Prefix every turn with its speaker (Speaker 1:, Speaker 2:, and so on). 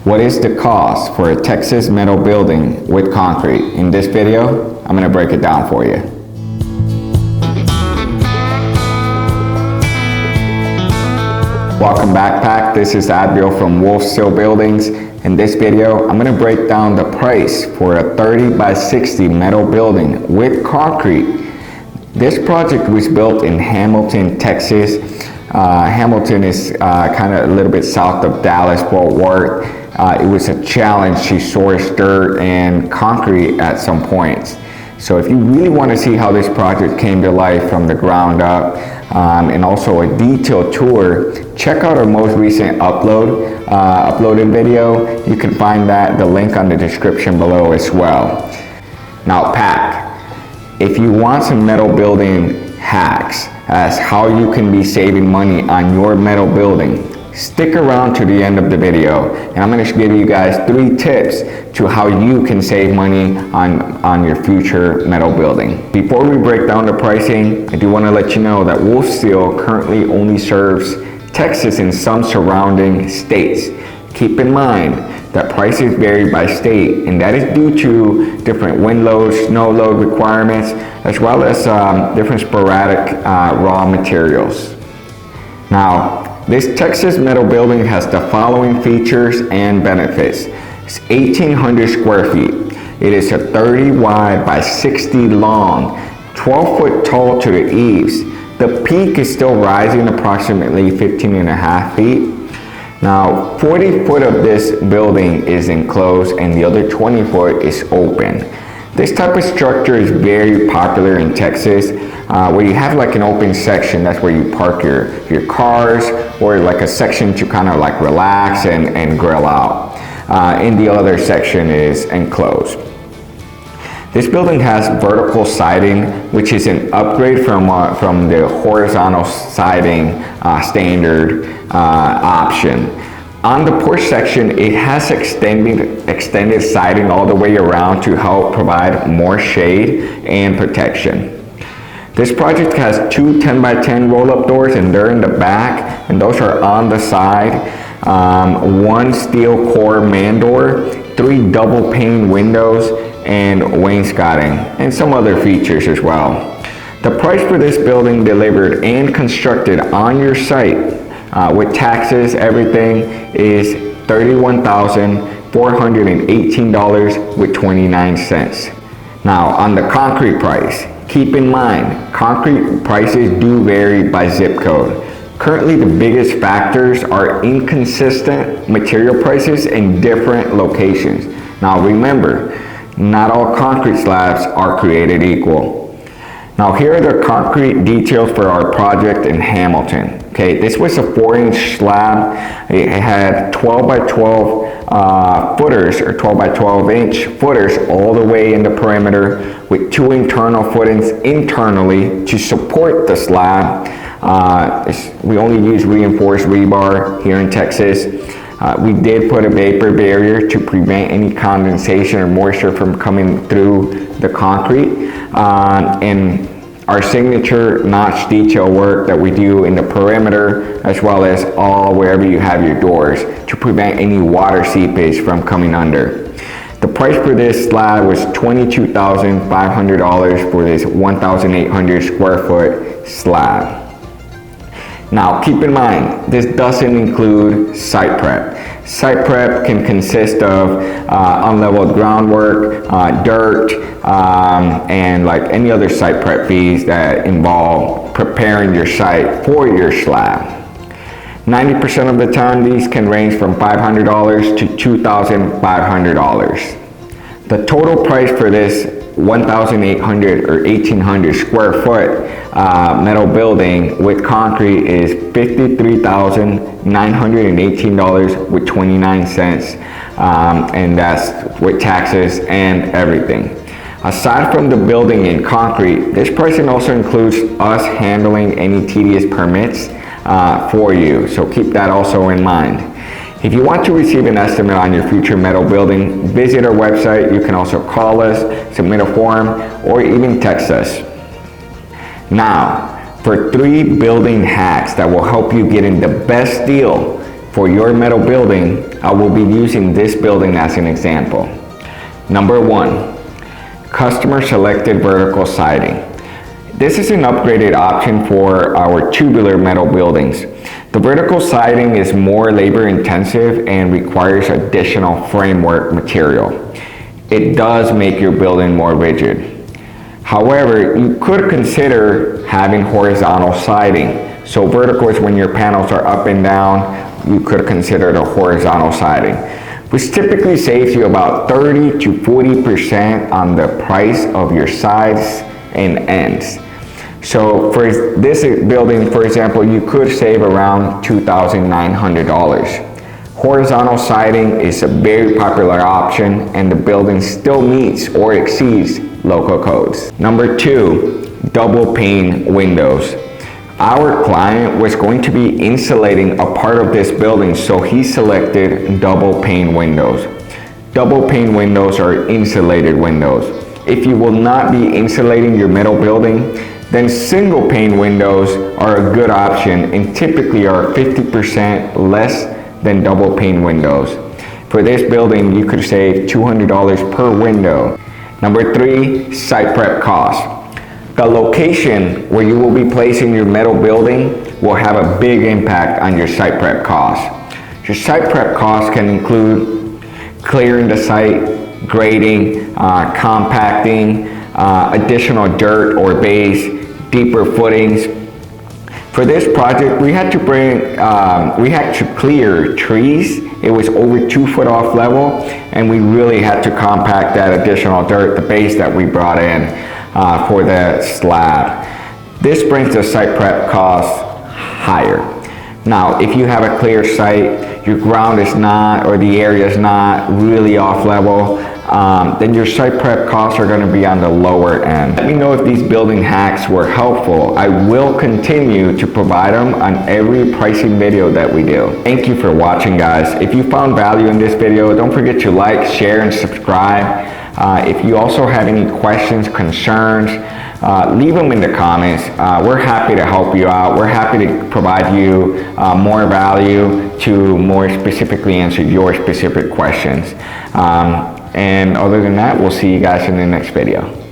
Speaker 1: What is the cost for a Texas metal building with concrete? In this video, I'm going to break it down for you. Welcome backpack, this is Advil from WolfSteel Buildings. In this video, I'm going to break down the price for a 30 by 60 metal building with concrete. This project was built in Hamilton, Texas. Hamilton is kind of a little bit south of Dallas, Fort Worth. It was a challenge to source dirt and concrete at some points. So if you really want to see how this project came to life from the ground up, and also a detailed tour, check out our most recent uploaded video. You can find the link on the description below as well. Now Pack, if you want some metal building hacks as how you can be saving money on your metal building, stick around to the end of the video, and I'm going to give you guys 3 tips to how you can save money on your future metal building. Before we break down the pricing, I do want to let you know that WolfSteel currently only serves Texas and some surrounding states. Keep in mind that prices vary by state, and that is due to different wind load, snow load requirements, as well as different sporadic raw materials. Now, this Texas metal building has the following features and benefits. It's 1,800 square feet. It is a 30 wide by 60 long, 12 foot tall to the eaves. The peak is still rising approximately 15.5 feet. Now, 40 foot of this building is enclosed and the other 20 foot is open. This type of structure is very popular in Texas, where you have like an open section. That's where you park your cars, or like a section to kind of like relax and grill out. And the other section is enclosed. This building has vertical siding, which is an upgrade from the horizontal siding standard option. On the porch section, it has extended siding all the way around to help provide more shade and protection. This project has 2 10 by 10 roll-up doors, and they're in the back, and those are on the side. 1 steel core man door, 3 double pane windows, and wainscoting, and some other features as well. The price for this building delivered and constructed on your site, with taxes, everything, is $31,418.29. Now, on the concrete price, keep in mind, concrete prices do vary by zip code. Currently, the biggest factors are inconsistent material prices in different locations. Now remember, not all concrete slabs are created equal. Now here are the concrete details for our project in Hamilton. Okay, this was a 4-inch slab. It had 12 by 12 footers, or 12 by 12 inch footers all the way in the perimeter, with 2 internal footings internally to support the slab. We only use reinforced rebar here in Texas. We did put a vapor barrier to prevent any condensation or moisture from coming through the concrete. And our signature notch detail work that we do in the perimeter, as well as wherever you have your doors, to prevent any water seepage from coming under. The price for this slab was $22,500 for this 1,800 square foot slab. Now keep in mind, this doesn't include site prep. Site prep can consist of unleveled groundwork, dirt, and like any other site prep fees that involve preparing your site for your slab. 90% of the time, these can range from $500 to $2,500. The total price for this 1,800 or 1,800 square foot metal building with concrete is $53,918.29, and that's with taxes and everything. Aside from the building in concrete, this pricing also includes us handling any tedious permits for you, so keep that also in mind. If you want to receive an estimate on your future metal building, visit our website. You can also call us, submit a form, or even text us. Now, for 3 building hacks that will help you get in the best deal for your metal building, I will be using this building as an example. Number 1, customer selected vertical siding. This is an upgraded option for our tubular metal buildings. The vertical siding is more labor intensive and requires additional framework material. It does make your building more rigid. However, you could consider having horizontal siding. So vertical is when your panels are up and down, you could consider the horizontal siding, which typically saves you about 30 to 40% on the price of your sides and ends. So for this building, for example, you could save around $2,900. Horizontal siding is a very popular option and the building still meets or exceeds local codes. Number 2, double pane windows. Our client was going to be insulating a part of this building, so he selected double pane windows. Double pane windows are insulated windows. If you will not be insulating your metal building, then single pane windows are a good option and typically are 50% less than double pane windows. For this building, you could save $200 per window. Number 3, site prep cost. The location where you will be placing your metal building will have a big impact on your site prep costs. Your site prep costs can include clearing the site, grading, compacting, additional dirt or base, deeper footings. For this project, we had to clear trees. It was over 2 foot off level, and we really had to compact that additional dirt, the base that we brought in for the slab. This brings the site prep costs higher. Now, if you have a clear site, your ground is not, or the area is not really off level, then your site prep costs are going to be on the lower end. Let me know if these building hacks were helpful. I will continue to provide them on every pricing video that we do. Thank you for watching, guys. If you found value in this video, don't forget to like, share, and subscribe. If you also have any questions, concerns, leave them in the comments. We're happy to help you out. We're happy to provide you more value to more specifically answer your specific questions. And other than that, we'll see you guys in the next video.